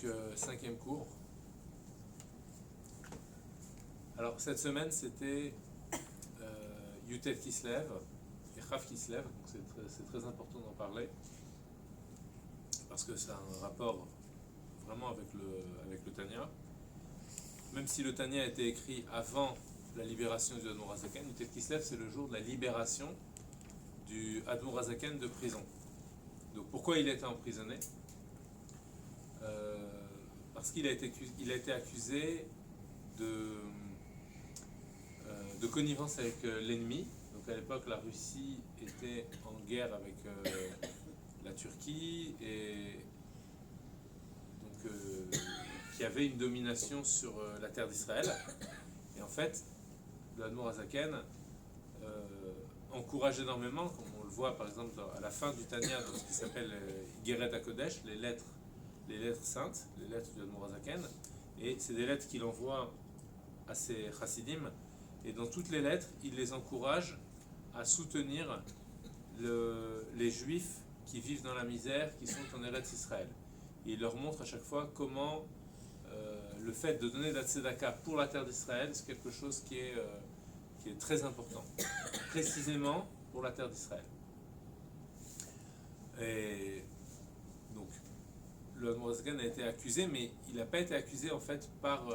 5e cours. Alors cette semaine c'était Yutet qui se lève et Chaf qui se lève, donc c'est très important d'en parler parce que ça a un rapport vraiment avec le Tanya. Même si le Tanya a été écrit avant la libération du Admor HaZaken, Yutet qui se lève c'est le jour de la libération du Admor HaZaken de prison. Donc pourquoi il a été emprisonné? Parce qu'il a été accusé de connivence avec l'ennemi. Donc à l'époque, la Russie était en guerre avec la Turquie et donc qui avait une domination sur la terre d'Israël. Et en fait, le Admor HaZaken encourage énormément, comme on le voit par exemple à la fin du Tanya, dans ce qui s'appelle Igeret HaKodesh, les lettres saintes, les lettres du Admor HaZaken, et c'est des lettres qu'il envoie à ses chassidim, et dans toutes les lettres, il les encourage à soutenir les juifs qui vivent dans la misère, qui sont en Eretz Israël. Et il leur montre à chaque fois comment le fait de donner de la tzedaka pour la terre d'Israël, c'est quelque chose qui est très important, précisément pour la terre d'Israël. Et donc, le Admor HaZaken a été accusé, mais il n'a pas été accusé en fait par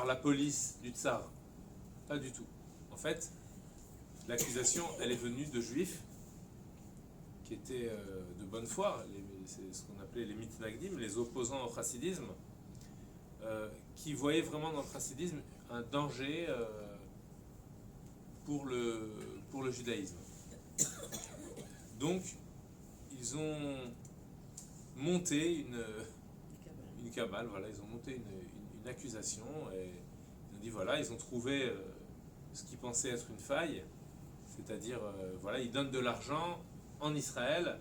la police du tsar. Pas du tout. En fait, l'accusation, elle est venue de juifs qui étaient de bonne foi, c'est ce qu'on appelait les mitnagdim, les opposants au chassidisme, qui voyaient vraiment dans le chassidisme un danger pour le judaïsme. Donc, ils ont monté une cabale, voilà, ils ont monté une accusation et ils ont dit voilà, ils ont trouvé ce qu'ils pensaient être une faille, c'est-à-dire voilà, ils donnent de l'argent en Israël,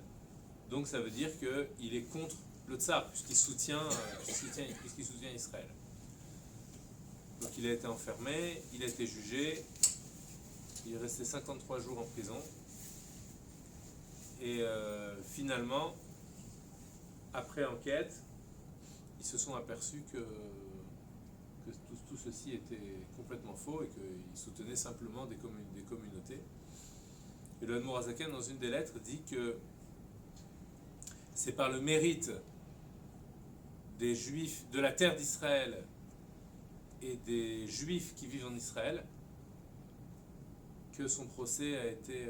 donc ça veut dire qu'il est contre le tsar puisqu'il soutient Israël. Donc il a été enfermé, il a été jugé, il est resté 53 jours en prison et finalement, après enquête, ils se sont aperçus que tout ceci était complètement faux et qu'ils soutenaient simplement des communautés. Et le Admor HaZaken, dans une des lettres, dit que c'est par le mérite des Juifs de la terre d'Israël et des Juifs qui vivent en Israël que son procès a été...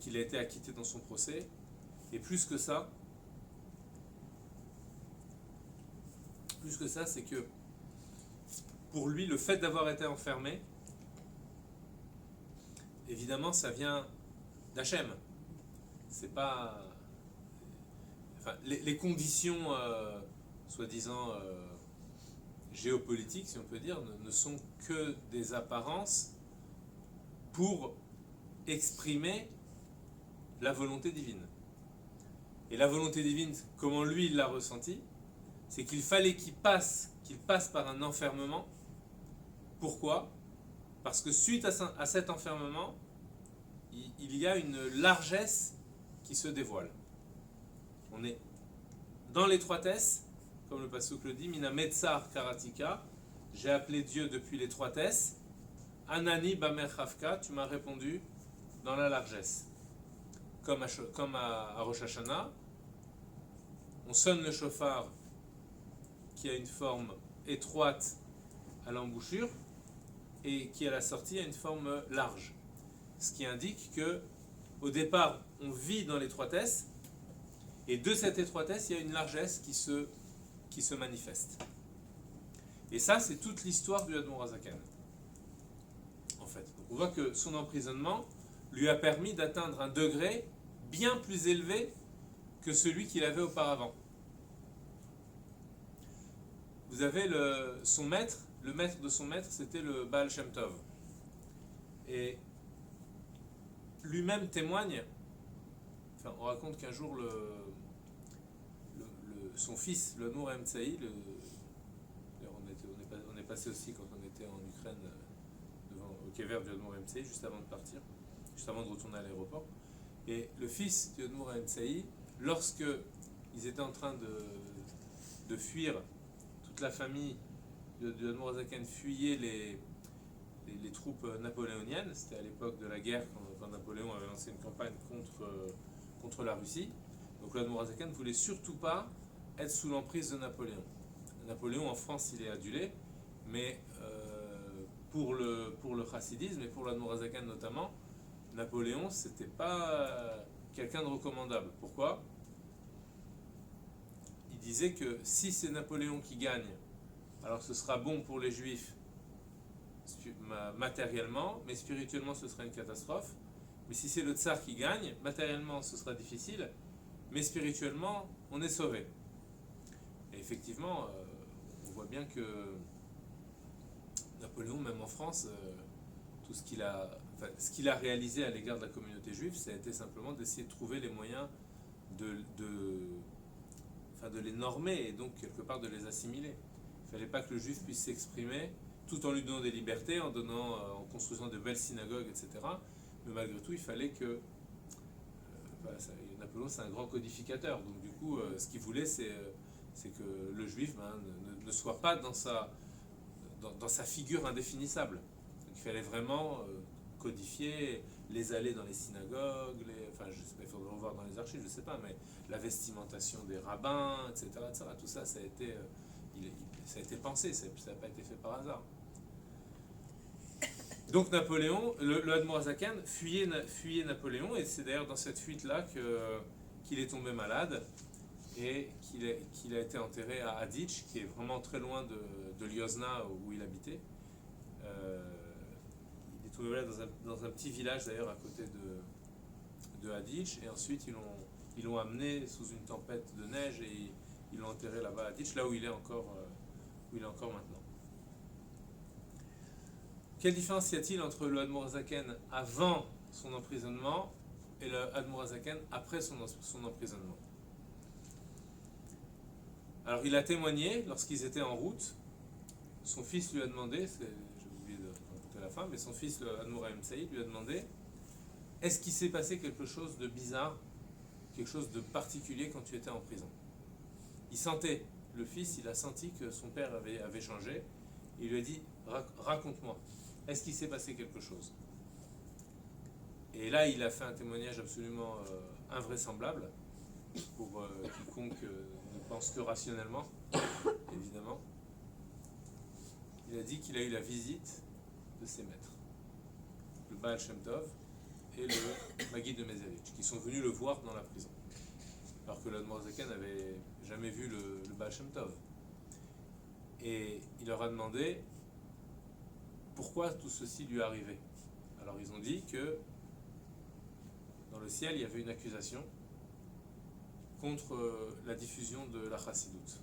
qu'il a été acquitté dans son procès. Et plus que ça, c'est que pour lui, le fait d'avoir été enfermé, évidemment, ça vient d'Hachem. C'est pas... Enfin, les conditions, soi-disant géopolitiques, si on peut dire, ne sont que des apparences pour exprimer la volonté divine. Et la volonté divine, comment lui il l'a ressenti, c'est qu'il fallait qu'il passe par un enfermement. Pourquoi? Parce que suite à cet enfermement, il y a une largesse qui se dévoile. On est dans l'étroitesse, comme le pasuk le dit, Mina Metzar Karatika, j'ai appelé Dieu depuis l'étroitesse, Anani Bamer Chavka, tu m'as répondu dans la largesse. Comme à Rosh Hashanah, on sonne le shofar qui a une forme étroite à l'embouchure et qui à la sortie a une forme large. Ce qui indique que au départ on vit dans l'étroitesse et de cette étroitesse il y a une largesse qui se manifeste. Et ça c'est toute l'histoire du Admor HaZaken. En fait, donc on voit que son emprisonnement lui a permis d'atteindre un degré bien plus élevé que celui qu'il avait auparavant. Vous avez le maître de son maître, c'était le Baal Shem Tov. Et lui-même témoigne, enfin, on raconte qu'un jour son fils, le Nour Emtsaï, on est passé aussi quand on était en Ukraine au kever du Nour Emtsaï, juste avant de partir, juste avant de retourner à l'aéroport. Et le fils du Admor HaEmtsaï, lorsque ils étaient en train de fuir, toute la famille de Admorazaken fuyait les troupes napoléoniennes. C'était à l'époque de la guerre quand Napoléon avait lancé une campagne contre la Russie. Donc l'Admorazaken ne voulait surtout pas être sous l'emprise de Napoléon. Napoléon en France il est adulé, mais pour le chassidisme et pour l'Admorazaken notamment, Napoléon c'était pas quelqu'un de recommandable. Pourquoi ? Il disait que si c'est Napoléon qui gagne, alors ce sera bon pour les Juifs matériellement, mais spirituellement ce sera une catastrophe. Mais si c'est le tsar qui gagne, matériellement ce sera difficile, mais spirituellement on est sauvé. Et effectivement, on voit bien que Napoléon, même en France, tout ce qu'il a réalisé à l'égard de la communauté juive, ça a été simplement d'essayer de trouver les moyens de les normer et donc quelque part de les assimiler. Il ne fallait pas que le juif puisse s'exprimer tout en lui donnant des libertés, en construisant de belles synagogues, etc. Mais malgré tout, il fallait que... Napoléon, c'est un grand codificateur. Donc du coup, ce qu'il voulait, c'est que le juif ne soit pas dans sa figure indéfinissable. Donc il fallait vraiment codifier les allées dans les synagogues, je sais pas, il faudrait revoir dans les archives, je ne sais pas, mais la vestimentation des rabbins, etc. Tout ça, ça a été pensé, ça n'a pas été fait par hasard. Donc Napoléon, le Admorazaken fuyait Napoléon, et c'est d'ailleurs dans cette fuite-là qu'il est tombé malade et qu'il a été enterré à Haditch, qui est vraiment très loin de Liozna où il habitait. Il est tombé malade dans un petit village d'ailleurs à côté de Haditch, et ensuite ils l'ont amené sous une tempête de neige et ils l'ont enterré là-bas à Haditch, là où il est encore maintenant. Quelle différence y a-t-il entre le Admorazaken avant son emprisonnement et le Admorazaken après son emprisonnement ? Alors il a témoigné lorsqu'ils étaient en route. Son fils lui a demandé, j'ai oublié de raconter la fin, mais son fils, le Admoraim Saïd, lui a demandé: est-ce qu'il s'est passé quelque chose de bizarre, quelque chose de particulier quand tu étais en prison ? Il sentait, le fils, il a senti que son père avait changé. Il lui a dit: raconte-moi, est-ce qu'il s'est passé quelque chose ? Et là, il a fait un témoignage absolument invraisemblable pour quiconque ne pense que rationnellement, évidemment. Il a dit qu'il a eu la visite de ses maîtres, le Baal Shem Tov et le Maguid de Mezerich, qui sont venus le voir dans la prison, alors que l'Admorazaken n'avait jamais vu le Baal Shem Tov. Et il leur a demandé pourquoi tout ceci lui arrivait. Alors ils ont dit que dans le ciel il y avait une accusation contre la diffusion de la chassidoute,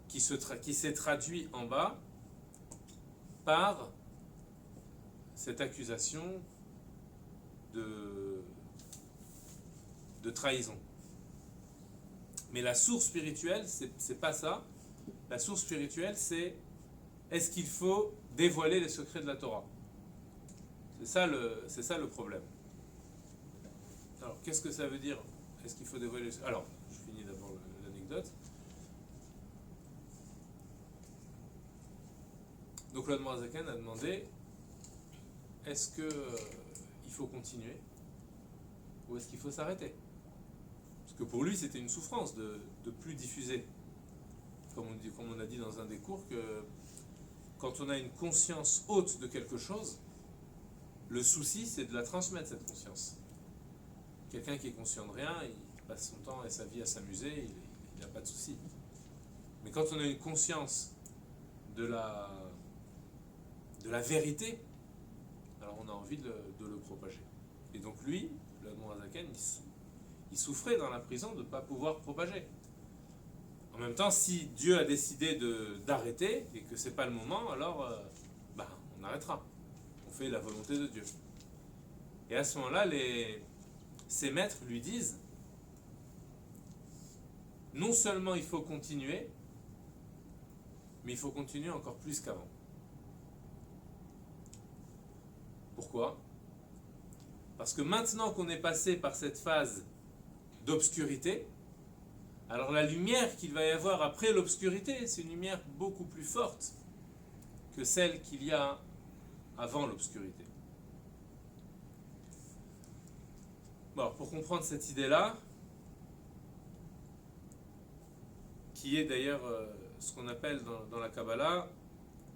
qui s'est traduit en bas par cette accusation de trahison. Mais la source spirituelle, c'est pas ça. La source spirituelle, c'est: est-ce qu'il faut dévoiler les secrets de la Torah ? C'est ça le problème. Alors, qu'est-ce que ça veut dire ? Est-ce qu'il faut dévoiler les secrets ? Alors, je finis d'abord l'anecdote. Donc, l'Admorazaken a demandé: est-ce qu'il faut continuer ou est-ce qu'il faut s'arrêter ? Parce que pour lui, c'était une souffrance de plus diffuser. Comme on a dit dans un des cours, que quand on a une conscience haute de quelque chose, le souci, c'est de la transmettre, cette conscience. Quelqu'un qui est conscient de rien, il passe son temps et sa vie à s'amuser, il n'a pas de souci. Mais quand on a une conscience de la vérité, alors on a envie de le propager. Et donc lui, l'Admorazaken, il souffrait dans la prison de ne pas pouvoir propager. En même temps, si Dieu a décidé d'arrêter et que c'est pas le moment, alors on arrêtera. On fait la volonté de Dieu. Et à ce moment-là, ses maîtres lui disent: non seulement il faut continuer, mais il faut continuer encore plus qu'avant. Pourquoi ? Parce que maintenant qu'on est passé par cette phase d'obscurité, Alors la lumière qu'il va y avoir après l'obscurité, c'est une lumière beaucoup plus forte que celle qu'il y a avant l'obscurité. Bon, pour comprendre cette idée-là, qui est d'ailleurs ce qu'on appelle dans la Kabbalah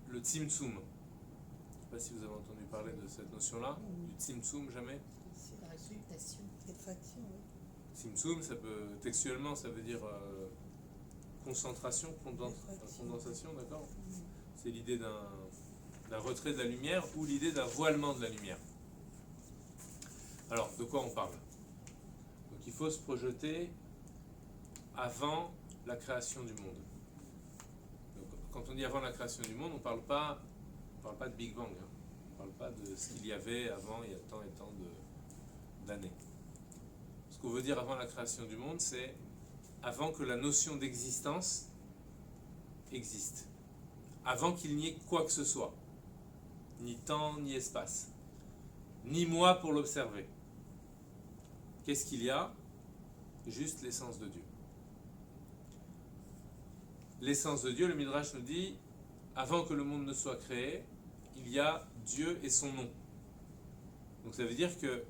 le Tzimtzum. Je ne sais pas si vous avez entendu parler de cette notion-là, du Tzimtzum, jamais. C'est la résultation. Rétraction, oui. Tzimtzum, textuellement, ça veut dire concentration, condensation, d'accord. C'est l'idée d'un retrait de la lumière ou l'idée d'un voilement de la lumière. Alors, de quoi on parle? Donc, il faut se projeter avant la création du monde. Donc, quand on dit avant la création du monde, on ne parle pas de Big Bang. Hein. On ne parle pas de ce qu'il y avait avant, il y a tant et tant d'années. Ce qu'on veut dire avant la création du monde, c'est avant que la notion d'existence existe. Avant qu'il n'y ait quoi que ce soit. Ni temps, ni espace. Ni moi pour l'observer. Qu'est-ce qu'il y a? Juste l'essence de Dieu. L'essence de Dieu, le Midrash nous dit, avant que le monde ne soit créé, il y a Dieu et son nom. Donc ça veut dire que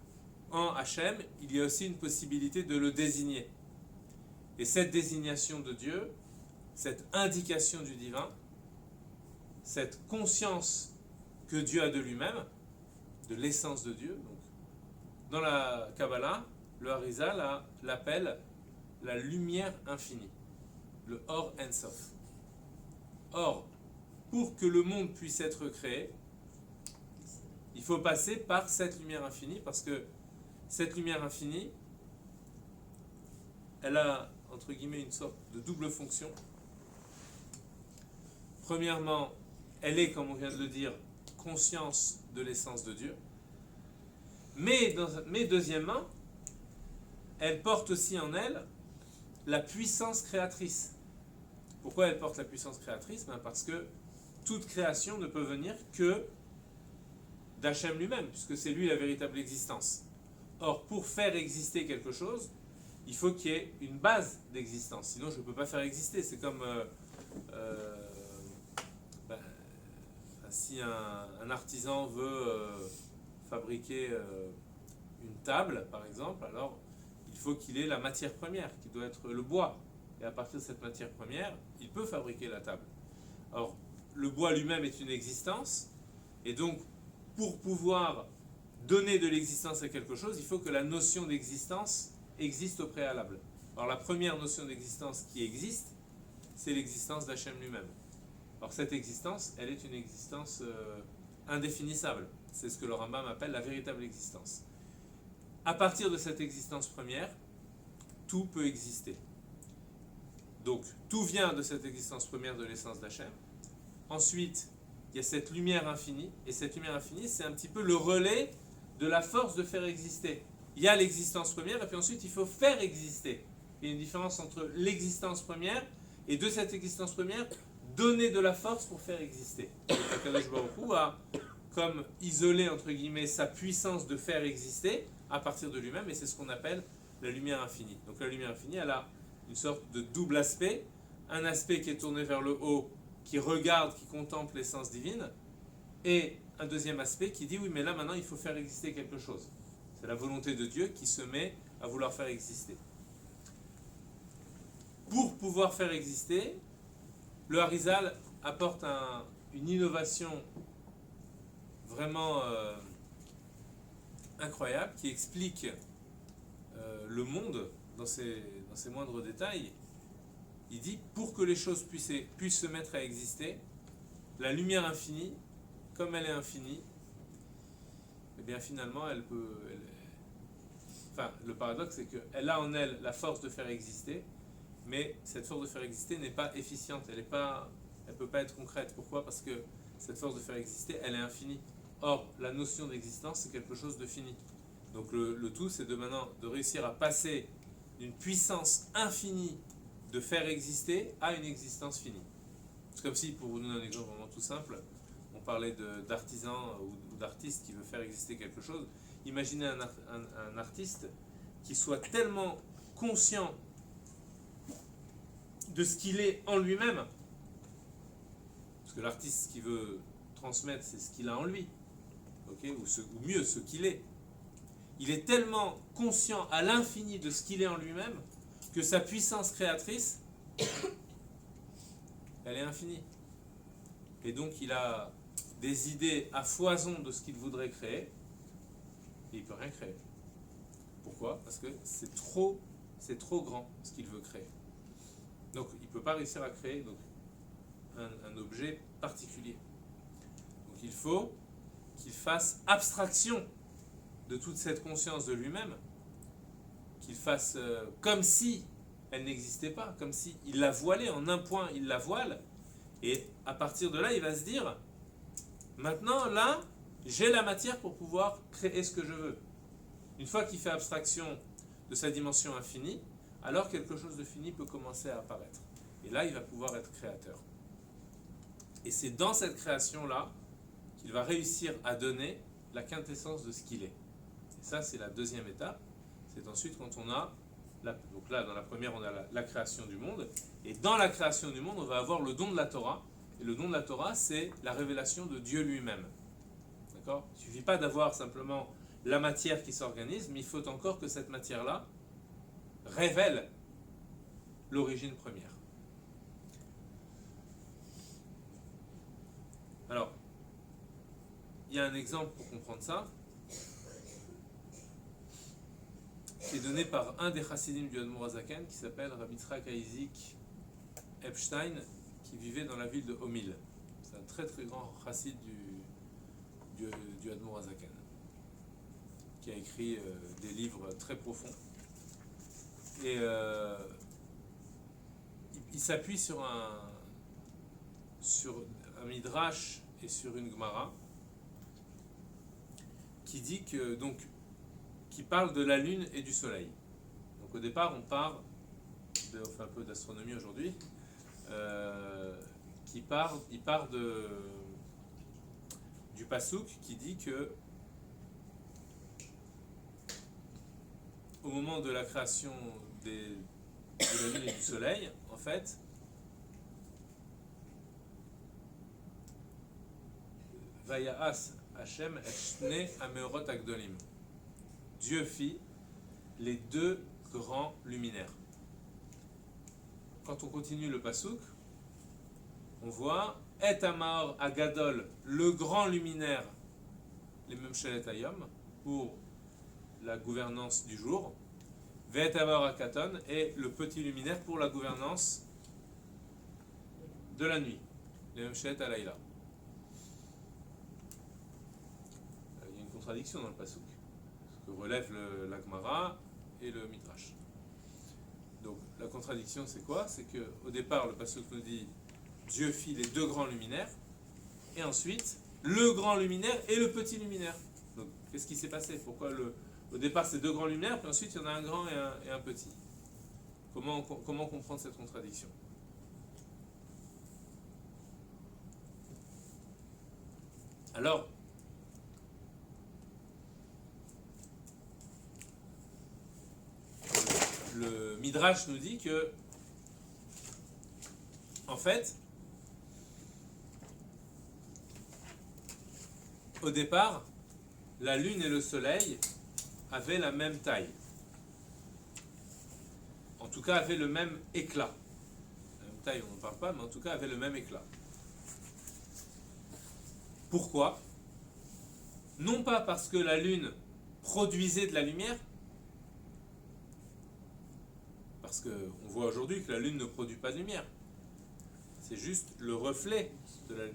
en Hachem, il y a aussi une possibilité de le désigner. Et cette désignation de Dieu, cette indication du divin, cette conscience que Dieu a de lui-même, de l'essence de Dieu, donc, dans la Kabbalah, le Harizal l'appelle la lumière infinie, le Or Ensof. Or, pour que le monde puisse être créé, il faut passer par cette lumière infinie, parce que cette lumière infinie, elle a, entre guillemets, une sorte de double fonction. Premièrement, elle est, comme on vient de le dire, conscience de l'essence de Dieu. Mais deuxièmement, elle porte aussi en elle la puissance créatrice. Pourquoi elle porte la puissance créatrice? Parce que toute création ne peut venir que d'Hachem lui-même, puisque c'est lui la véritable existence. Or, pour faire exister quelque chose, il faut qu'il y ait une base d'existence. Sinon, je ne peux pas faire exister. C'est comme si un artisan veut fabriquer une table, par exemple, alors il faut qu'il ait la matière première, qui doit être le bois. Et à partir de cette matière première, il peut fabriquer la table. Or, le bois lui-même est une existence, et donc, pour pouvoir donner de l'existence à quelque chose, il faut que la notion d'existence existe au préalable. Alors, la première notion d'existence qui existe, c'est l'existence d'Hachem lui-même. Alors, cette existence, elle est une existence indéfinissable. C'est ce que le Rambam appelle la véritable existence. À partir de cette existence première, tout peut exister. Donc, tout vient de cette existence première de l'essence d'Hachem. Ensuite, il y a cette lumière infinie, et cette lumière infinie, c'est un petit peu le relais de la force de faire exister. Il y a l'existence première, et puis ensuite, il faut faire exister. Il y a une différence entre l'existence première, et de cette existence première, donner de la force pour faire exister. Akadosh Baruch Hu a comme isolé, entre guillemets, sa puissance de faire exister à partir de lui-même, et c'est ce qu'on appelle la lumière infinie. Donc la lumière infinie, elle a une sorte de double aspect, un aspect qui est tourné vers le haut, qui regarde, qui contemple l'essence divine, et un deuxième aspect qui dit oui, mais là maintenant il faut faire exister quelque chose. C'est la volonté de Dieu qui se met à vouloir faire exister. Pour pouvoir faire exister, le Harizal apporte une innovation vraiment incroyable qui explique le monde dans ses moindres détails. Il dit, pour que les choses puissent se mettre à exister, la lumière infinie, comme elle est infinie, eh bien finalement, le paradoxe, c'est qu'elle a en elle la force de faire exister, mais cette force de faire exister n'est pas efficiente, elle ne peut pas être concrète. Pourquoi? Parce que cette force de faire exister, elle est infinie. Or, la notion d'existence, c'est quelque chose de fini. Donc le tout, c'est de réussir à passer d'une puissance infinie de faire exister à une existence finie. C'est comme si, pour vous donner un exemple vraiment tout simple, on parlait d'artisan ou d'artiste qui veut faire exister quelque chose. Imaginez un artiste qui soit tellement conscient de ce qu'il est en lui-même, parce que l'artiste, ce qu'il veut transmettre, c'est ce qu'il a en lui, okay, ou mieux, ce qu'il est. Il est tellement conscient à l'infini de ce qu'il est en lui-même que sa puissance créatrice, elle est infinie. Et donc il a des idées à foison de ce qu'il voudrait créer, et il ne peut rien créer. Pourquoi? Parce que c'est trop grand ce qu'il veut créer. Donc il ne peut pas réussir à créer donc, un objet particulier. Donc il faut qu'il fasse abstraction de toute cette conscience de lui-même, qu'il fasse comme si elle n'existait pas, comme si il la voilait, en un point il la voile, et à partir de là il va se dire, maintenant là, j'ai la matière pour pouvoir créer ce que je veux. Une fois qu'il fait abstraction de sa dimension infinie, alors quelque chose de fini peut commencer à apparaître. Et là, il va pouvoir être créateur. Et c'est dans cette création-là qu'il va réussir à donner la quintessence de ce qu'il est. Et ça, c'est la deuxième étape. C'est ensuite quand on a, donc là, dans la première, on a la création du monde. Et dans la création du monde, on va avoir le don de la Torah. Et le don de la Torah, c'est la révélation de Dieu lui-même. D'accord ? Il ne suffit pas d'avoir simplement la matière qui s'organise, mais il faut encore que cette matière-là révèle l'origine première. Alors, il y a un exemple pour comprendre ça, qui est donné par un des chassidim du Admor HaZaken, qui s'appelle Rabbi Yitzhak Isaac Epstein, qui vivait dans la ville de Homil. C'est un très très grand chassid du Admor HaZaken, qui a écrit des livres très profonds. Et il s'appuie sur un midrash et sur une gemara qui dit que qui parle de la lune et du soleil. Donc au départ on on fait un peu d'astronomie aujourd'hui, il part du pasouk qui dit que au moment de la création de la lune et du soleil, en fait, Vaya'as Hashem et Shne Ameorot Agdolim. Dieu fit les deux grands luminaires. Quand on continue le pasouk, on voit Et Amar Agadol, le grand luminaire, les mêmes Shelet Hayom, pour la gouvernance du jour, Ve'et Amar Akaton, et le petit luminaire pour la gouvernance de la nuit, les mêmes Shelet Alayla. Il y a une contradiction dans le pasouk, ce que relève la Gemara et le Midrash. Donc la contradiction c'est quoi? C'est qu'au départ le pasouk nous dit Dieu fit les deux grands luminaires, et ensuite le grand luminaire et le petit luminaire. Donc qu'est-ce qui s'est passé? Pourquoi au départ c'est deux grands luminaires, puis ensuite il y en a un grand et un petit? Comment comprendre cette contradiction? Alors, le Midrash nous dit que, en fait, au départ, la lune et le soleil avaient la même taille. En tout cas, avaient le même éclat. La même taille, on n'en parle pas, mais en tout cas, avaient le même éclat. Pourquoi? Non pas parce que la lune produisait de la lumière, parce qu'on voit aujourd'hui que la lune ne produit pas de lumière. C'est juste le reflet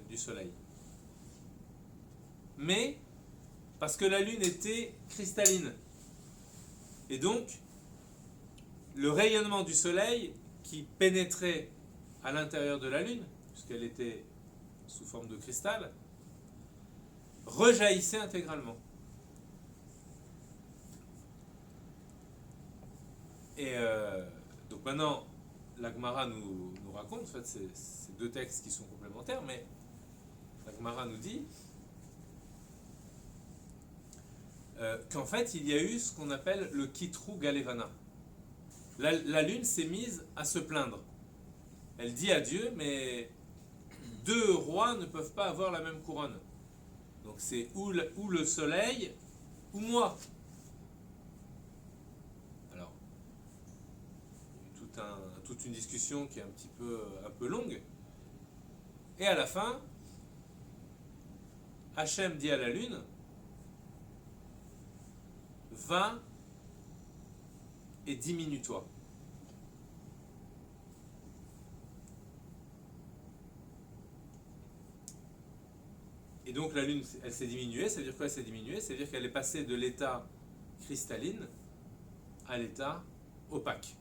du soleil. Mais parce que la lune était cristalline. Et donc, le rayonnement du soleil qui pénétrait à l'intérieur de la lune, puisqu'elle était sous forme de cristal, rejaillissait intégralement. Et donc maintenant, la Gemara nous raconte, en fait, c'est deux textes qui sont complémentaires, mais la Gemara nous dit qu'en fait, il y a eu ce qu'on appelle le Kitru Galevana. La lune s'est mise à se plaindre. elle dit à Dieu, mais deux rois ne peuvent pas avoir la même couronne. Donc c'est ou le soleil ou moi. Alors, il y a eu toute une discussion qui est un peu longue. Et à la fin, Hachem dit à la lune, va et diminue-toi. Et donc la lune, elle s'est diminuée. Ça veut dire quoi, elle s'est diminuée? Ça veut dire qu'elle est passée de l'état cristalline à l'état opaque.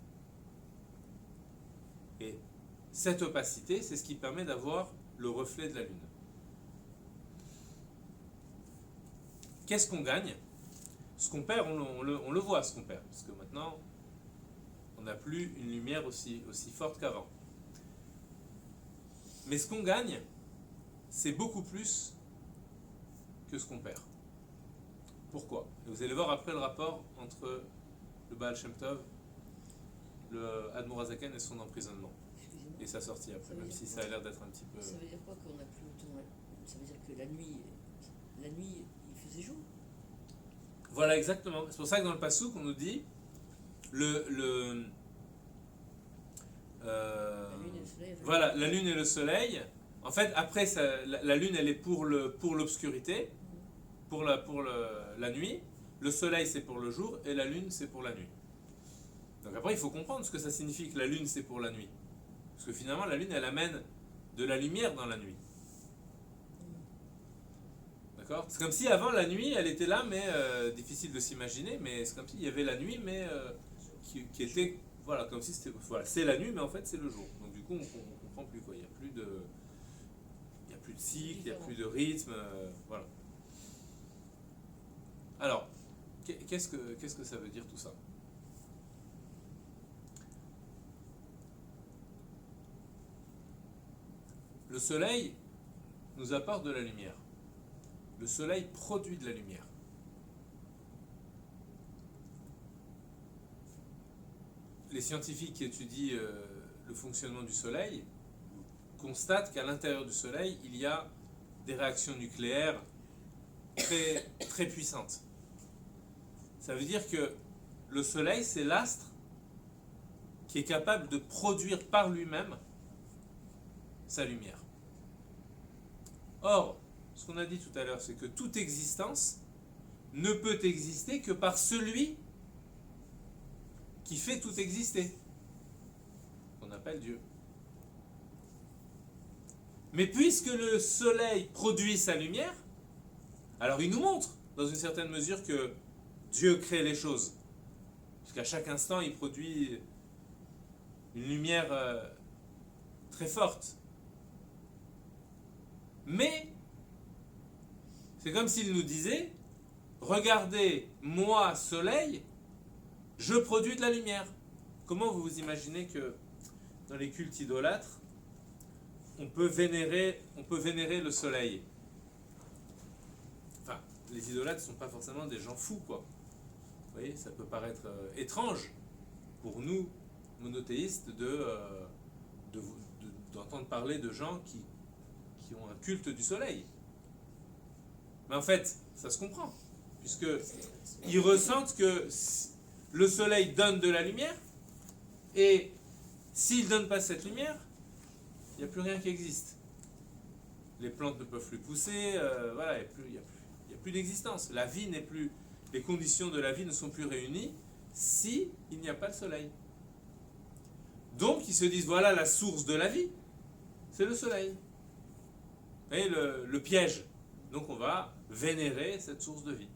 Et cette opacité, c'est ce qui permet d'avoir le reflet de la lune. Qu'est-ce qu'on gagne? Ce qu'on perd, on le voit, ce qu'on perd. Parce que maintenant, on n'a plus une lumière aussi forte qu'avant. Mais ce qu'on gagne, c'est beaucoup plus que ce qu'on perd. Pourquoi? Et vous allez voir après le rapport entre le Baal Shem Tov, le Admor Hazaken et son emprisonnement. Et sa sortie après, même si ça a l'air d'être un petit peu... Ça veut dire quoi qu'on n'a plus autant... Ça veut dire que la nuit, il faisait jour. Voilà, exactement. C'est pour ça que dans le Passouk, on nous dit voilà, la lune et le soleil. En fait, après, la lune, elle est pour l'obscurité, pour la nuit. Le soleil, c'est pour le jour, et la lune, c'est pour la nuit. Donc après, il faut comprendre ce que ça signifie que la lune, c'est pour la nuit. Parce que finalement, la lune, elle amène de la lumière dans la nuit. D'accord? C'est comme si avant, la nuit, elle était là, mais difficile de s'imaginer, mais c'est comme s'il y avait la nuit, mais qui était... Voilà, comme si c'était... Voilà, c'est la nuit, mais en fait, c'est le jour. Donc du coup, on ne comprend plus, quoi. Il n'y a plus de cycle, il n'y a plus de rythme, voilà. Alors, qu'est-ce que ça veut dire tout ça? Le soleil nous apporte de la lumière. Le soleil produit de la lumière. Les scientifiques qui étudient le fonctionnement du soleil constatent qu'à l'intérieur du soleil, il y a des réactions nucléaires très, très puissantes. Ça veut dire que le soleil, c'est l'astre qui est capable de produire par lui-même sa lumière. Or, ce qu'on a dit tout à l'heure, c'est que toute existence ne peut exister que par celui qui fait tout exister, qu'on appelle Dieu. Mais puisque le soleil produit sa lumière, alors il nous montre, dans une certaine mesure, que Dieu crée les choses. Puisqu'à chaque instant, il produit une lumière très forte. Mais, c'est comme s'il nous disait, regardez, moi, soleil, je produis de la lumière. Comment vous vous imaginez que dans les cultes idolâtres, on peut vénérer le soleil? Enfin, les idolâtres ne sont pas forcément des gens fous, quoi. Vous voyez, ça peut paraître étrange pour nous, monothéistes, d'entendre parler de gens qui ont un culte du soleil. Mais en fait, ça se comprend, puisqu'ils ressentent que le soleil donne de la lumière, et s'il ne donne pas cette lumière, il n'y a plus rien qui existe. Les plantes ne peuvent plus pousser, voilà, il n'y a plus d'existence. La vie n'est plus, les conditions de la vie ne sont plus réunies si il n'y a pas de soleil. Donc ils se disent, voilà la source de la vie, c'est le soleil. Vous voyez le piège. Donc on va vénérer cette source de vie.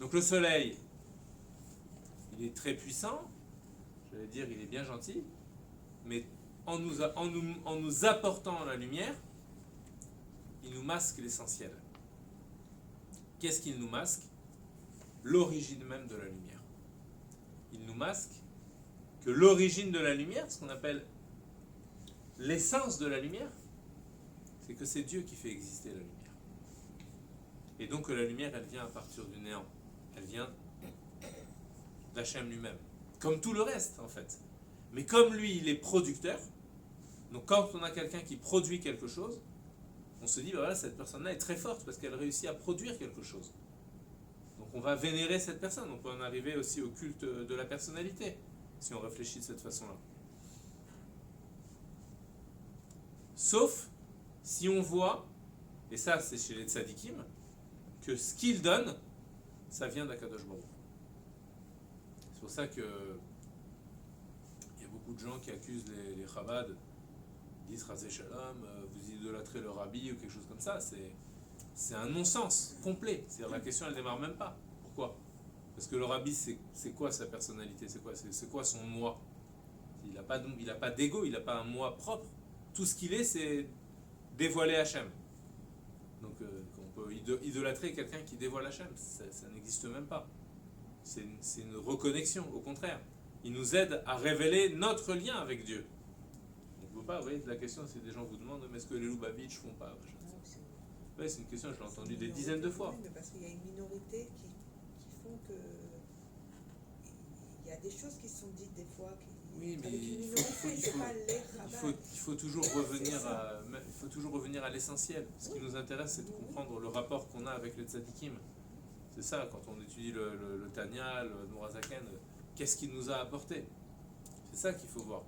Donc le soleil, il est très puissant, j'allais dire il est bien gentil, mais en nous apportant la lumière, il nous masque l'essentiel. Qu'est-ce qu'il nous masque? L'origine même de la lumière. Il nous masque que l'origine de la lumière, ce qu'on appelle l'essence de la lumière, c'est que c'est Dieu qui fait exister la lumière. Et donc que la lumière, elle vient à partir du néant. Elle vient d'Hachem lui-même. Comme tout le reste, en fait. Mais comme lui, il est producteur, donc quand on a quelqu'un qui produit quelque chose, on se dit, bah voilà, cette personne-là est très forte parce qu'elle réussit à produire quelque chose. Donc on va vénérer cette personne. On peut en arriver aussi au culte de la personnalité, si on réfléchit de cette façon-là. Sauf si on voit, et ça c'est chez les tzadikim, que ce qu'ils donnent, ça vient d'Akadosh Baruch. C'est pour ça que il y a beaucoup de gens qui accusent les Chabad, disent Razé Shalom, vous idolâtrez le rabbi ou quelque chose comme ça. C'est un non-sens complet. C'est-à-dire la question elle démarre même pas. Pourquoi? Parce que le rabbi c'est quoi sa personnalité? C'est quoi son moi? Il n'a pas d'ego, il n'a pas un moi propre. Tout ce qu'il est, c'est dévoiler Hachem. Donc on peut idolâtrer quelqu'un qui dévoile Hachem, ça n'existe même pas. C'est une reconnexion, au contraire. Il nous aide à révéler notre lien avec Dieu. On ne peut pas, vous voyez, la question c'est des gens vous demandent, mais est-ce que les Lubavitch font pas? Ouais, c'est une question, je l'ai entendue des dizaines de fois. Oui, mais parce qu'il y a une minorité qui font que... Il y a des choses qui sont dites des fois Oui, mais il faut toujours revenir à l'essentiel. Ce qui nous intéresse, c'est de comprendre le rapport qu'on a avec les tzadikim. C'est ça, quand on étudie le Tanya, le Mourazaken, qu'est-ce qu'il nous a apporté? C'est ça qu'il faut voir.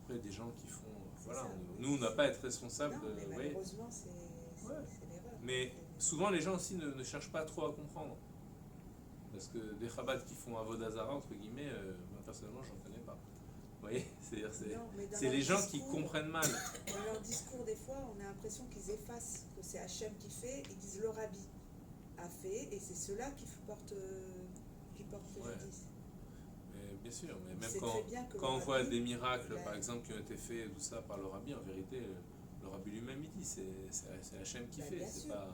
Après, des gens qui font... Voilà, nous, on n'a pas à être responsable. Non, mais malheureusement, c'est l'erreur. Mais souvent, les gens aussi ne cherchent pas trop à comprendre. Parce que des Chabad qui font Avodah Zara, entre guillemets, moi personnellement, j'en connais pas. Vous voyez, c'est les gens qui comprennent mal. Dans leur discours, des fois, on a l'impression qu'ils effacent que c'est Hachem qui fait, ils disent le rabbi a fait, et c'est ceux-là qui portent préjudice. Mais bien sûr, mais même quand on voit des miracles, par exemple, qui ont été faits, tout ça, par le rabbi, en vérité, le rabbi lui-même, il dit, c'est Hachem qui fait, c'est pas...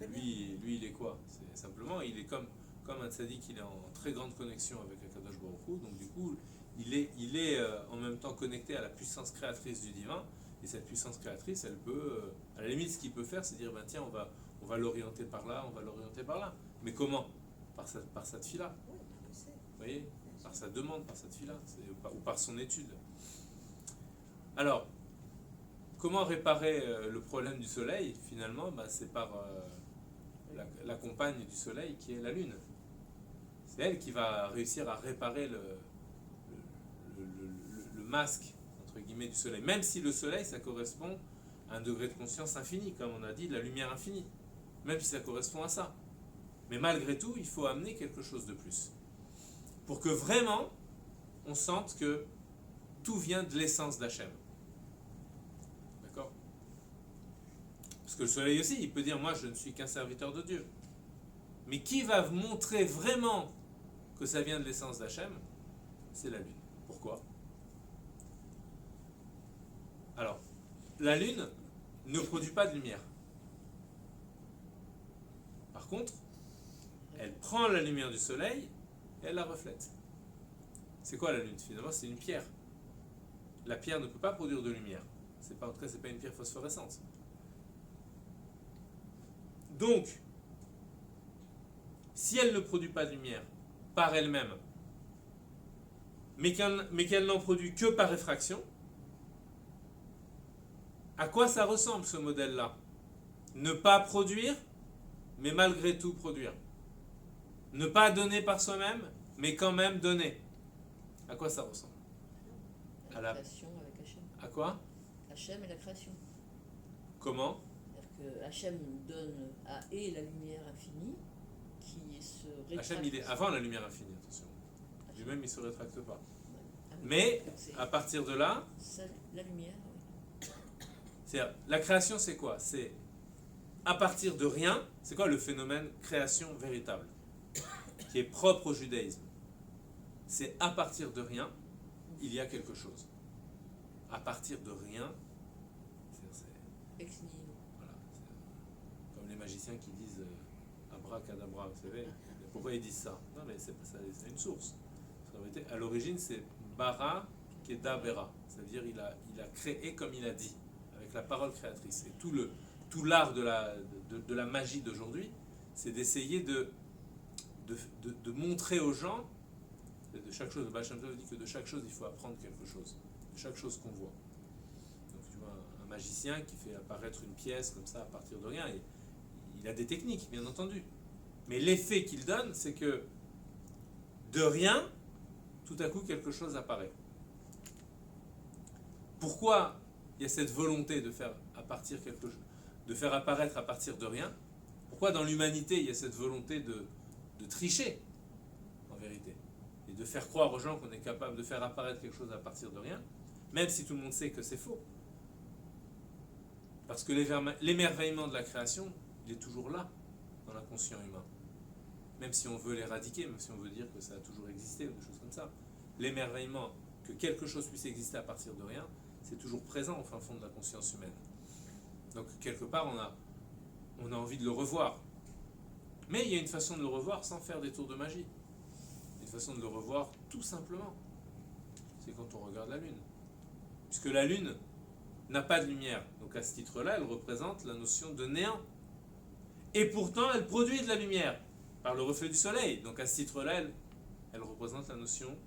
Lui, il est quoi? C'est simplement, il est comme un tzaddik, il est en très grande connexion avec Akadosh Baruch Hu, donc du coup, il est en même temps connecté à la puissance créatrice du divin, et cette puissance créatrice, elle peut, à la limite, ce qu'il peut faire, c'est dire, ben tiens, on va l'orienter par là, on va l'orienter par là. Mais comment? Par sa tfila. Oui, vous voyez? Par sa demande, par sa tfila, ou par son étude. Alors, comment réparer le problème du soleil? Finalement, c'est par la compagne du soleil qui est la lune. C'est elle qui va réussir à réparer le masque, entre guillemets, du soleil. Même si le soleil, ça correspond à un degré de conscience infini, comme on a dit, la lumière infinie. Même si ça correspond à ça. Mais malgré tout, il faut amener quelque chose de plus. Pour que vraiment, on sente que tout vient de l'essence d'Hachem. D'accord? Parce que le soleil aussi, il peut dire, moi je ne suis qu'un serviteur de Dieu. Mais qui va montrer vraiment que ça vient de l'essence d'Hachem? C'est la lune. Pourquoi? Alors, la lune ne produit pas de lumière. Par contre, elle prend la lumière du soleil et elle la reflète. C'est quoi la lune? Finalement, c'est une pierre. La pierre ne peut pas produire de lumière. En tout cas, c'est pas une pierre phosphorescente. Donc, si elle ne produit pas de lumière par elle-même, mais qu'elle n'en produit que par réfraction, à quoi ça ressemble ce modèle-là? Ne pas produire, mais malgré tout produire. Ne pas donner par soi-même, mais quand même donner. À quoi ça ressemble? À la création avec Hachem. À quoi? Hachem et la création. Comment? C'est-à-dire que Hachem donne à et la lumière infinie qui se rétracte. Hachem, il est avant la lumière infinie, attention. Lui-même, il ne se rétracte pas. Mais, à partir de là... La lumière, oui. C'est-à-dire, la création, c'est quoi? C'est à partir de rien. C'est quoi le phénomène création véritable qui est propre au judaïsme? C'est à partir de rien, il y a quelque chose. À partir de rien, ex nihilo. Voilà, c'est comme les magiciens qui disent abracadabra, vous savez. Pourquoi ils disent ça? Non, mais c'est une source. À l'origine, c'est bara kedabera. C'est-à-dire il a créé comme il a dit, avec la parole créatrice. Et tout l'art de la magie d'aujourd'hui, c'est d'essayer de montrer aux gens De chaque chose, le Baal Shem Tov dit que de chaque chose, il faut apprendre quelque chose. De chaque chose qu'on voit. Donc tu vois, un magicien qui fait apparaître une pièce comme ça à partir de rien, il a des techniques, bien entendu. Mais l'effet qu'il donne, c'est que de rien, tout à coup, quelque chose apparaît. Pourquoi il y a cette volonté de faire apparaître à partir de rien? Pourquoi dans l'humanité, il y a cette volonté de tricher, en vérité, et de faire croire aux gens qu'on est capable de faire apparaître quelque chose à partir de rien, même si tout le monde sait que c'est faux? Parce que l'émerveillement de la création, il est toujours là, dans l'inconscient humain. Même si on veut l'éradiquer, même si on veut dire que ça a toujours existé, ou des choses comme ça. L'émerveillement, que quelque chose puisse exister à partir de rien, c'est toujours présent au fin fond de la conscience humaine. Donc, quelque part, on a envie de le revoir. Mais il y a une façon de le revoir sans faire des tours de magie. Une façon de le revoir tout simplement. C'est quand on regarde la Lune. Puisque la Lune n'a pas de lumière. Donc à ce titre-là, elle représente la notion de néant. Et pourtant, elle produit de la lumière par le reflet du soleil. Donc à ce titre-là, elle représente la notion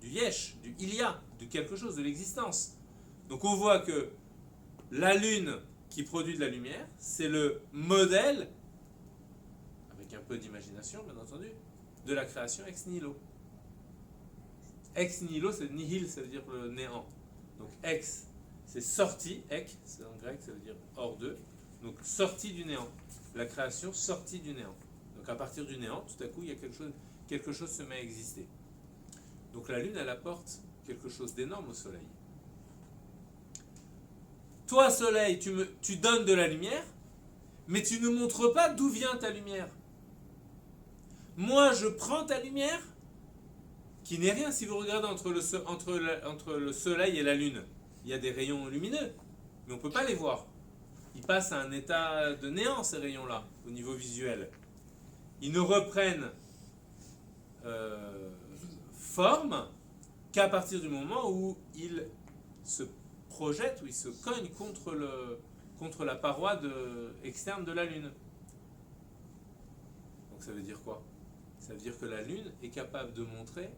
du yesh, du il y a, de quelque chose, de l'existence. Donc on voit que la Lune qui produit de la lumière, c'est le modèle, avec un peu d'imagination bien entendu, de la création ex nihilo. Ex nihilo, c'est nihil, ça veut dire le néant. Donc ex, c'est sorti, ek, c'est en grec, ça veut dire hors d'eux. Donc sorti du néant. La création sortie du néant. Donc à partir du néant, tout à coup, il y a quelque chose se met à exister. Donc la Lune, elle apporte quelque chose d'énorme au Soleil. Toi, Soleil, tu donnes de la lumière, mais tu ne montres pas d'où vient ta lumière. Moi, je prends ta lumière, qui n'est rien si vous regardez entre le Soleil et la Lune. Il y a des rayons lumineux, mais on ne peut pas les voir. Ils passent à un état de néant, ces rayons-là, au niveau visuel. Ils ne reprennent forme qu'à partir du moment où ils se projettent, où ils se cognent contre la paroi externe de la Lune. Donc ça veut dire quoi? Ça veut dire que la Lune est capable de montrer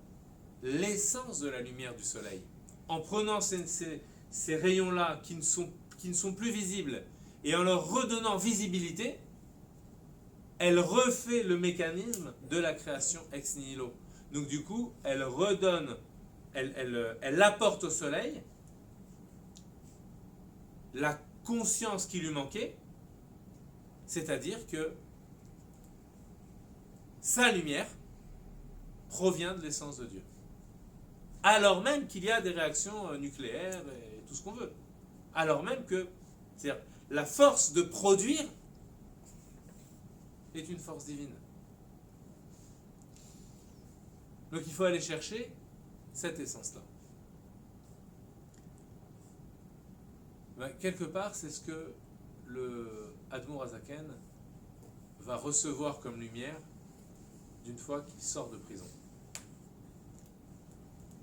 l'essence de la lumière du Soleil. En prenant ces rayons-là qui ne sont plus visibles et en leur redonnant visibilité, elle refait le mécanisme de la création ex nihilo. Donc du coup, elle redonne, elle apporte au Soleil la conscience qui lui manquait, c'est-à-dire que sa lumière provient de l'essence de Dieu. Alors même qu'il y a des réactions nucléaires et tout ce qu'on veut. Alors même que, c'est-à-dire, la force de produire est une force divine. Donc il faut aller chercher cette essence-là. Quelque part, c'est ce que le Admour Hazaken va recevoir comme lumière d'une fois qu'il sort de prison.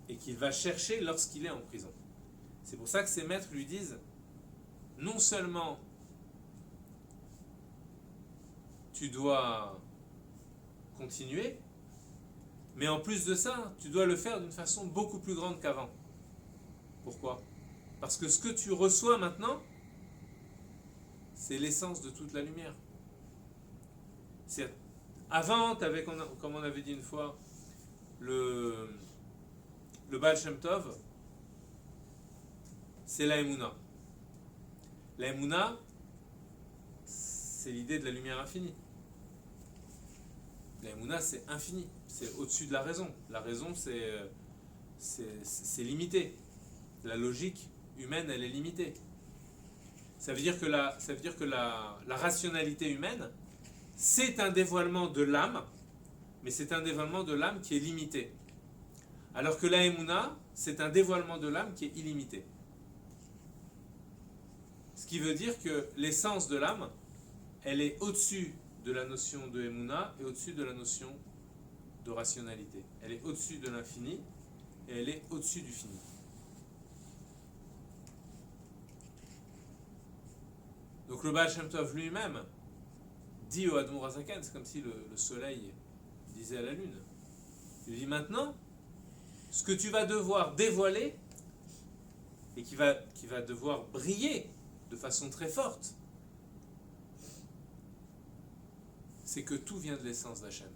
Et qu'il va chercher lorsqu'il est en prison. C'est pour ça que ses maîtres lui disent, non seulement tu dois continuer, mais en plus de ça, tu dois le faire d'une façon beaucoup plus grande qu'avant. Pourquoi? Parce que ce que tu reçois maintenant, c'est l'essence de toute la lumière. Avant, tu avais, comme on avait dit une fois, le Baal Shem Tov, c'est la Emouna. La Emouna, c'est l'idée de la lumière infinie. La Emouna, c'est infini, c'est au-dessus de la raison. La raison, c'est limité. La logique humaine, elle est limitée. Ça veut dire que la rationalité humaine, c'est un dévoilement de l'âme, mais c'est un dévoilement de l'âme qui est limité. Alors que la Emouna, c'est un dévoilement de l'âme qui est illimité. Ce qui veut dire que l'essence de l'âme, elle est au-dessus de la notion de Emouna et au-dessus de la notion de rationalité. Elle est au-dessus de l'infini et elle est au-dessus du fini. Donc le Baal Shem Tov lui-même dit au Admour Hazaken, c'est comme si le soleil disait à la lune. Il lui dit maintenant, ce que tu vas devoir dévoiler et qui va devoir briller de façon très forte, c'est que tout vient de l'essence d'Hachem.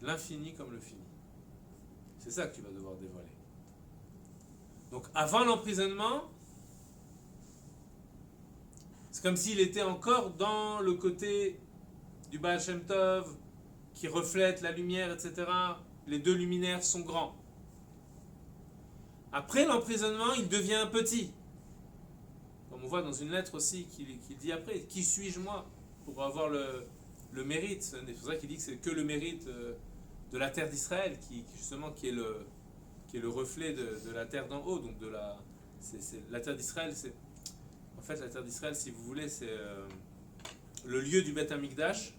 L'infini comme le fini. C'est ça que tu vas devoir dévoiler. Donc avant l'emprisonnement, c'est comme s'il était encore dans le côté du Baal Shem Tov, qui reflète la lumière, etc. Les deux luminaires sont grands. Après l'emprisonnement, il devient petit. Comme on voit dans une lettre aussi qu'il dit après, qui suis-je moi pour avoir le mérite? C'est pour ça qu'il dit que c'est que le mérite de la terre d'Israël, qui est le reflet de la terre d'en haut. Donc la terre d'Israël, en fait la terre d'Israël, si vous voulez, c'est le lieu du Beth Amikdash.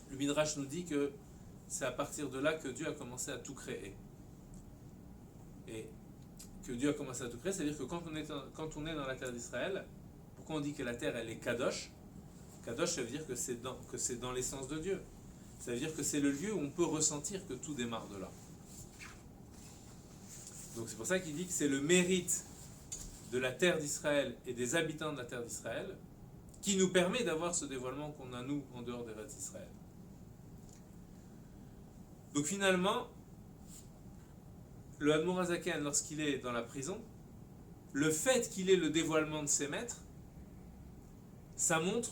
Le Midrash nous dit que c'est à partir de là que Dieu a commencé à tout créer. Et que Dieu a commencé à tout créer, c'est-à-dire que quand on est dans la terre d'Israël, pourquoi on dit que la terre elle est Kadosh? Kadosh, ça veut dire que c'est dans l'essence de Dieu. Ça veut dire que c'est le lieu où on peut ressentir que tout démarre de là. Donc c'est pour ça qu'il dit que c'est le mérite de la terre d'Israël et des habitants de la terre d'Israël qui nous permet d'avoir ce dévoilement qu'on a nous en dehors d'Eretz Israël. Donc finalement, le Admor HaZaken, lorsqu'il est dans la prison, le fait qu'il ait le dévoilement de ses maîtres, ça montre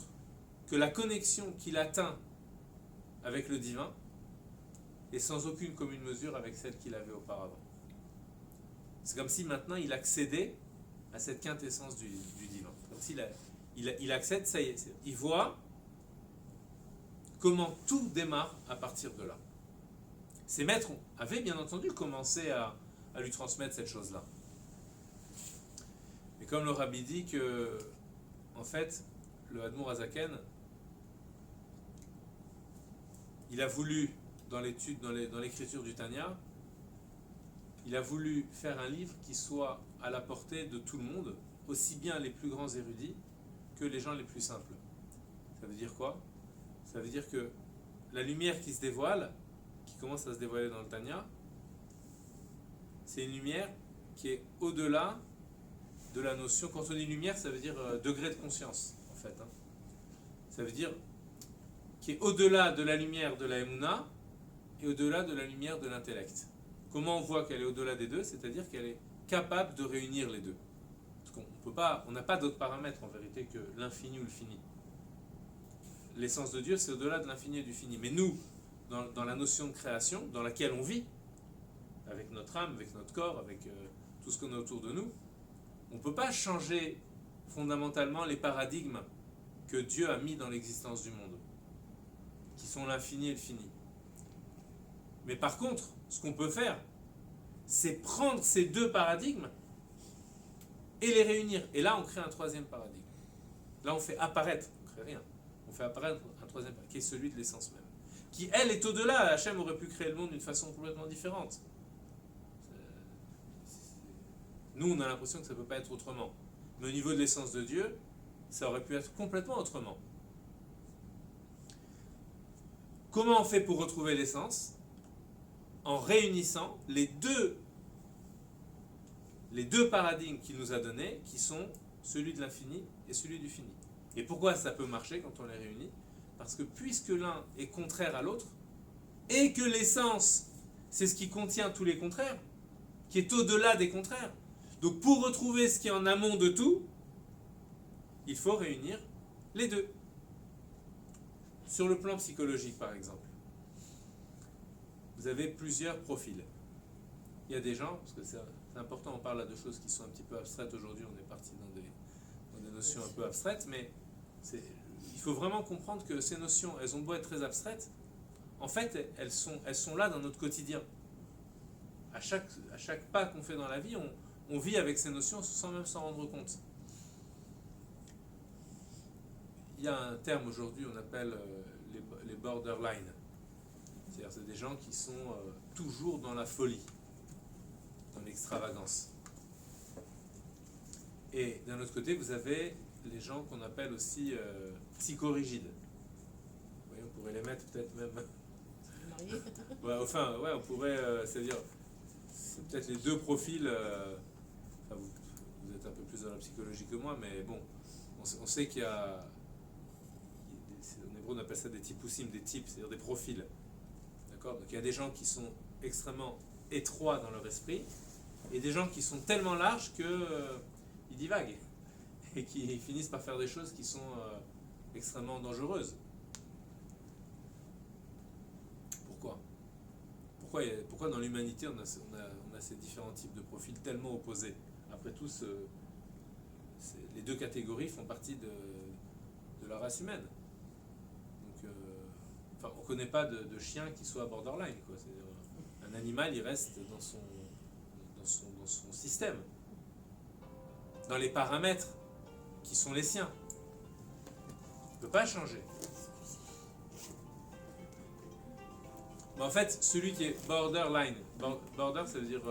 que la connexion qu'il atteint avec le divin est sans aucune commune mesure avec celle qu'il avait auparavant. C'est comme si maintenant il accédait à cette quintessence du divin. Comme s'il il accède, ça y est, il voit comment tout démarre à partir de là. Ses maîtres avaient bien entendu commencé à lui transmettre cette chose-là. Mais comme le Rabbi dit que, en fait, le Admor HaZaken, il a voulu, dans l'écriture du Tanya, il a voulu faire un livre qui soit à la portée de tout le monde, aussi bien les plus grands érudits que les gens les plus simples. Ça veut dire quoi? Ça veut dire que la lumière qui se dévoile, qui commence à se dévoiler dans le Tanya, c'est une lumière qui est au-delà de la notion. Quand on dit lumière, ça veut dire degré de conscience, en fait. Ça veut dire qui est au-delà de la lumière de la Emouna et au-delà de la lumière de l'intellect. Comment on voit qu'elle est au-delà des deux? C'est-à-dire qu'elle est capable de réunir les deux. Parce on n'a pas d'autre paramètre en vérité que l'infini ou le fini. L'essence de Dieu, c'est au-delà de l'infini et du fini. Mais nous, dans la notion de création, dans laquelle on vit, avec notre âme, avec notre corps, avec tout ce qu'on a autour de nous, on ne peut pas changer fondamentalement les paradigmes que Dieu a mis dans l'existence du monde, qui sont l'infini et le fini. Mais par contre, ce qu'on peut faire, c'est prendre ces deux paradigmes et les réunir. Et là, on crée un troisième paradigme. Là, on fait apparaître, on ne crée rien, on fait apparaître un troisième paradigme, qui est celui de l'essence même. Qui, elle, est au-delà. Hachem aurait pu créer le monde d'une façon complètement différente. Nous, on a l'impression que ça ne peut pas être autrement. Mais au niveau de l'essence de Dieu, ça aurait pu être complètement autrement. Comment on fait pour retrouver l'essence? En réunissant les deux paradigmes qu'il nous a donnés, qui sont celui de l'infini et celui du fini. Et pourquoi ça peut marcher quand on les réunit? Parce que puisque l'un est contraire à l'autre, et que l'essence, c'est ce qui contient tous les contraires, qui est au-delà des contraires. Donc pour retrouver ce qui est en amont de tout, il faut réunir les deux. Sur le plan psychologique, par exemple, vous avez plusieurs profils. Il y a des gens, parce que c'est important, on parle là de choses qui sont un petit peu abstraites aujourd'hui, on est parti dans des notions un peu abstraites, mais il faut vraiment comprendre que ces notions, elles ont beau être très abstraites, en fait, elles sont là dans notre quotidien. À chaque pas qu'on fait dans la vie, on vit avec ces notions sans même s'en rendre compte. Il y a un terme aujourd'hui, on appelle les borderline. C'est-à-dire c'est des gens qui sont toujours dans la folie, dans l'extravagance. Et d'un autre côté, vous avez les gens qu'on appelle aussi psychorigides. Vous voyez, on pourrait les mettre peut-être même... Marié. Ouais, on pourrait, c'est-à-dire, c'est peut-être les deux profils. Vous êtes un peu plus dans la psychologie que moi, mais bon, on sait qu'il y a. En hébreu, on appelle ça des typoussim, des types, c'est-à-dire des profils. D'accord? Donc il y a des gens qui sont extrêmement étroits dans leur esprit, et des gens qui sont tellement larges qu'ils divaguent, et qui finissent par faire des choses qui sont extrêmement dangereuses. Pourquoi dans l'humanité on a ces différents types de profils tellement opposés? Après tout, les deux catégories font partie de la race humaine. Donc, on ne connaît pas de chien qui soit borderline, quoi. C'est-à-dire, un animal, il reste dans son système, dans les paramètres qui sont les siens. Il ne peut pas changer. Mais en fait, celui qui est borderline, border, ça veut dire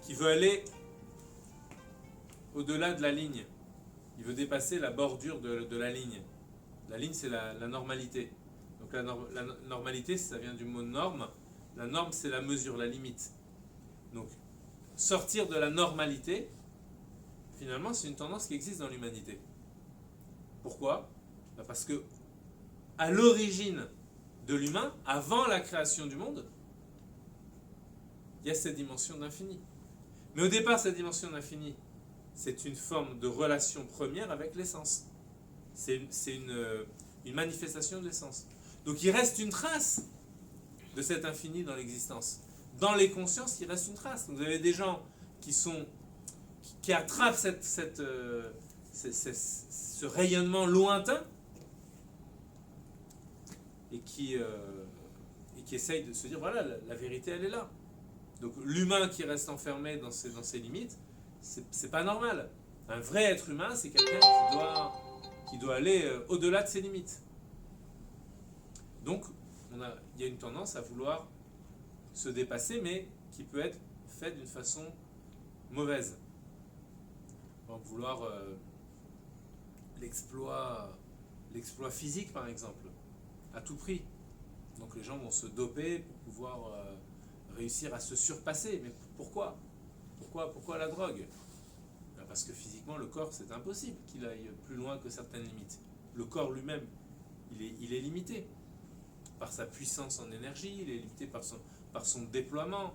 qui veut aller au-delà de la ligne. Il veut dépasser la bordure de la ligne. La ligne, c'est la normalité. Donc la normalité, ça vient du mot norme. La norme, c'est la mesure, la limite. Donc, sortir de la normalité, finalement, c'est une tendance qui existe dans l'humanité. Pourquoi? Parce que, à l'origine de l'humain, avant la création du monde, il y a cette dimension d'infini. Mais au départ, cette dimension d'infini, c'est une forme de relation première avec l'essence. C'est une manifestation de l'essence. Donc il reste une trace de cet infini dans l'existence. Dans les consciences, il reste une trace. Donc, vous avez des gens qui attrapent ce rayonnement lointain et qui essayent de se dire, voilà, la vérité, elle est là. Donc l'humain qui reste enfermé dans ses limites, c'est pas normal. Un vrai être humain, c'est quelqu'un qui doit aller au-delà de ses limites. Donc, il y a une tendance à vouloir se dépasser, mais qui peut être faite d'une façon mauvaise. Donc, vouloir l'exploit physique, par exemple, à tout prix. Donc, les gens vont se doper pour pouvoir réussir à se surpasser. Mais pourquoi la drogue? Parce que physiquement, le corps, c'est impossible qu'il aille plus loin que certaines limites. Le corps lui-même, il est limité par sa puissance en énergie, il est limité par son déploiement.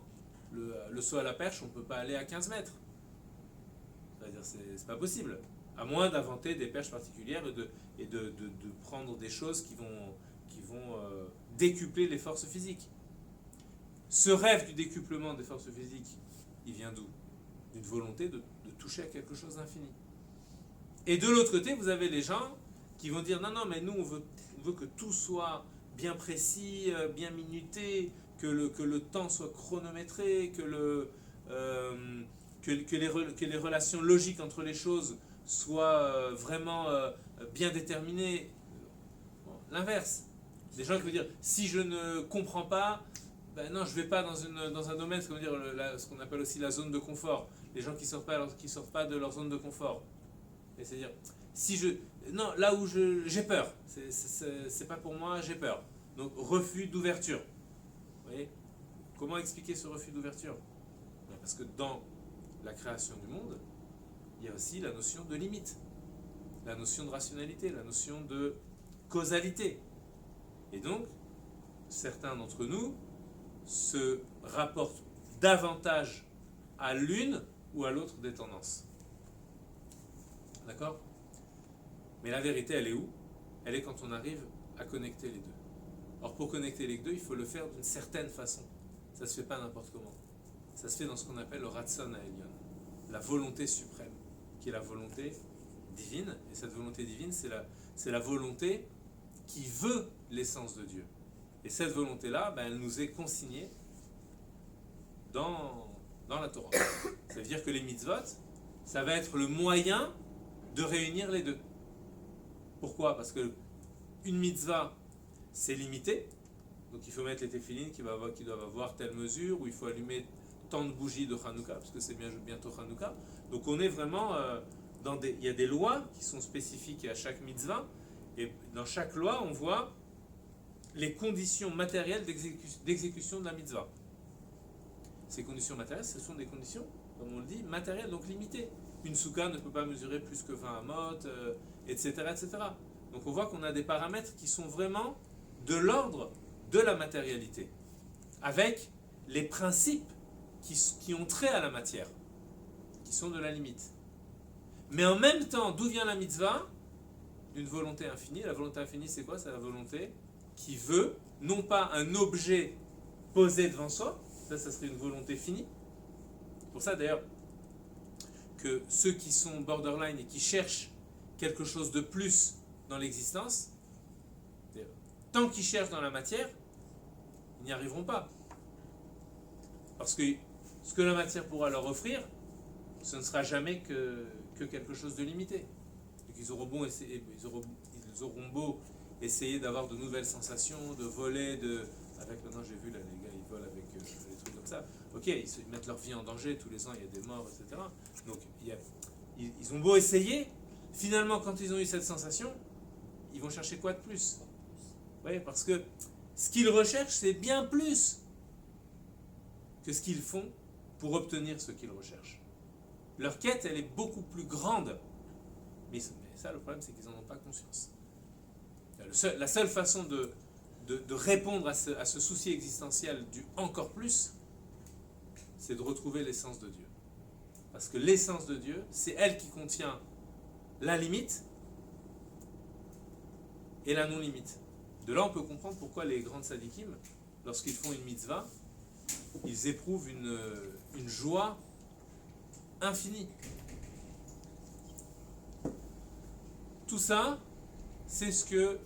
Le saut à la perche, on ne peut pas aller à 15 mètres. C'est-à-dire, c'est pas possible. À moins d'inventer des perches particulières et de prendre des choses qui vont décupler les forces physiques. Ce rêve du décuplement des forces physiques, il vient d'où? D'une volonté de toucher à quelque chose d'infini. Et de l'autre côté, vous avez les gens qui vont dire, non, mais nous, on veut que tout soit bien précis, bien minuté, que le temps soit chronométré, que les relations logiques entre les choses soient vraiment bien déterminées. Bon, l'inverse. Des gens qui vont dire, si je ne comprends pas, ben non, je ne vais pas dans un domaine, ce qu'on appelle aussi la zone de confort. Les gens qui sortent pas de leur zone de confort. C'est-à-dire, là où j'ai peur, c'est pas pour moi, j'ai peur. Donc, refus d'ouverture. Vous voyez? Comment expliquer ce refus d'ouverture? Parce que dans la création du monde, il y a aussi la notion de limite, la notion de rationalité, la notion de causalité. Et donc, certains d'entre nous se rapportent davantage à l'une ou à l'autre des tendances. D'accord? Mais la vérité, elle est où? Elle est quand on arrive à connecter les deux. Or, pour connecter les deux, il faut le faire d'une certaine façon. Ça ne se fait pas n'importe comment. Ça se fait dans ce qu'on appelle le Ratson Ha'elyon, la volonté suprême, qui est la volonté divine. Et cette volonté divine, c'est la volonté qui veut l'essence de Dieu. Et cette volonté-là, elle nous est consignée dans la Torah. Ça veut dire que les mitzvot, ça va être le moyen de réunir les deux. Pourquoi? Parce que une mitzvah, c'est limité. Donc il faut mettre les téphilines qui doivent avoir telle mesure, ou il faut allumer tant de bougies de Hanouka, parce que c'est bientôt Hanouka. Donc on est vraiment il y a des lois qui sont spécifiques à chaque mitzvah, et dans chaque loi, on voit les conditions matérielles d'exécution de la mitzvah. Ces conditions matérielles, ce sont des conditions, comme on le dit, matérielles, donc limitées. Une souka ne peut pas mesurer plus que 20 amot, etc., etc. Donc on voit qu'on a des paramètres qui sont vraiment de l'ordre de la matérialité, avec les principes qui ont trait à la matière, qui sont de la limite. Mais en même temps, d'où vient la mitzvah? D'une volonté infinie. La volonté infinie, c'est quoi? C'est la volonté qui veut, non pas un objet posé devant soi, ça serait une volonté finie. C'est pour ça d'ailleurs que ceux qui sont borderline et qui cherchent quelque chose de plus dans l'existence, tant qu'ils cherchent dans la matière, ils n'y arriveront pas. Parce que ce que la matière pourra leur offrir, ce ne sera jamais que quelque chose de limité. Donc ils auront beau essayer d'avoir de nouvelles sensations, de voler, avec maintenant j'ai vu là, les gars ils volent avec des trucs comme ça. Ok, ils mettent leur vie en danger, tous les ans il y a des morts, etc. Donc ils ont beau essayer, finalement quand ils ont eu cette sensation, ils vont chercher quoi de plus? Vous voyez, parce que ce qu'ils recherchent c'est bien plus que ce qu'ils font pour obtenir ce qu'ils recherchent. Leur quête elle est beaucoup plus grande, mais ça le problème c'est qu'ils n'en ont pas conscience. La seule façon de répondre à ce souci existentiel du encore plus, c'est de retrouver l'essence de Dieu. Parce que l'essence de Dieu, c'est elle qui contient la limite et la non-limite. De là, on peut comprendre pourquoi les grands tzadikim, lorsqu'ils font une mitzvah, ils éprouvent une joie infinie. Tout ça, c'est ce que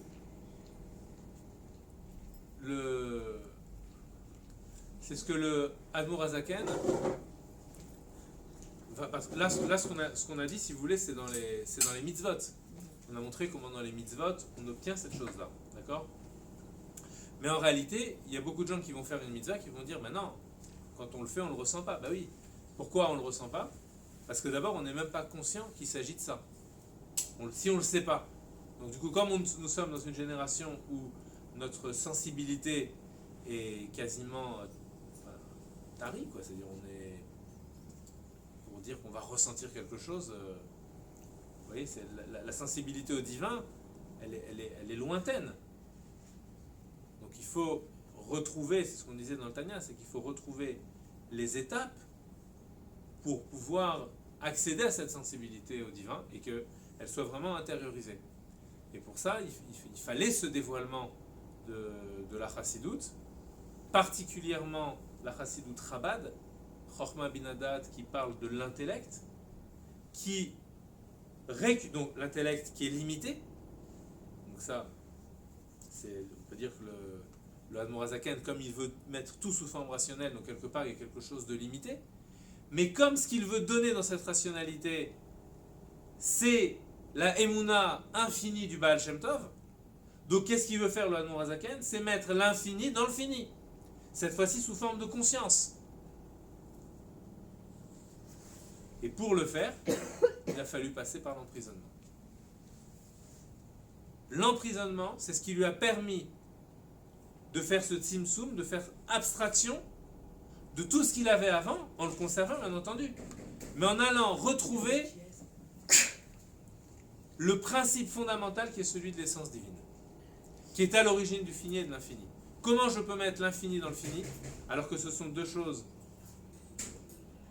le Admor Hazaken parce que là ce qu'on a dit, si vous voulez, c'est dans les mitzvot. On a montré comment dans les mitzvot on obtient cette chose là, d'accord? Mais en réalité il y a beaucoup de gens qui vont faire une mitzvah qui vont dire ben non, quand on le fait on le ressent pas. Bah oui, pourquoi on le ressent pas? Parce que d'abord on n'est même pas conscient qu'il s'agit de ça, si on le sait pas. Donc du coup, comme nous sommes dans une génération où notre sensibilité est quasiment tarie, quoi, c'est-à-dire on est, pour dire qu'on va ressentir quelque chose, vous voyez, c'est la sensibilité au divin, elle est lointaine. Donc il faut retrouver, c'est ce qu'on disait dans le Tanya, c'est qu'il faut retrouver les étapes pour pouvoir accéder à cette sensibilité au divin et qu'elle soit vraiment intériorisée. Et pour ça, il fallait ce dévoilement de la chassidoute, particulièrement la chassidoute Chabad, Chochma Binadat, qui parle de l'intellect, donc l'intellect qui est limité. Donc ça, on peut dire que le Admor Hazaken, comme il veut mettre tout sous forme rationnelle, donc quelque part il y a quelque chose de limité. Mais comme ce qu'il veut donner dans cette rationalité, c'est la Emouna infinie du Baal Shem Tov, donc qu'est-ce qu'il veut faire le Admor Hazaken? C'est mettre l'infini dans le fini, cette fois-ci sous forme de conscience. Et pour le faire, il a fallu passer par l'emprisonnement. L'emprisonnement, c'est ce qui lui a permis de faire ce tzimtzum, de faire abstraction de tout ce qu'il avait avant, en le conservant bien entendu, mais en allant retrouver le principe fondamental qui est celui de l'essence divine, qui est à l'origine du fini et de l'infini. Comment je peux mettre l'infini dans le fini, alors que ce sont deux choses